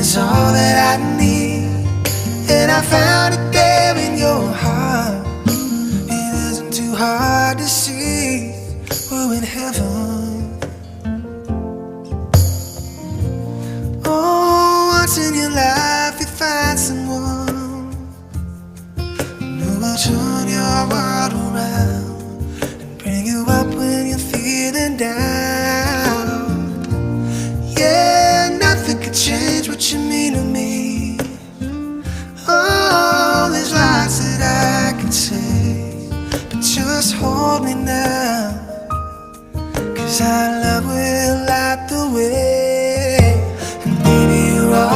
is all that I need, and I found it there in your heart. It isn't too hard to see, we're in heaven. Oh, once in your life you find someone who will turn your world around and bring you up when you're feeling down. Yeah, nothing could change what you mean to me. Oh, there's lots that I can say, but just hold me now, 'cause our love will last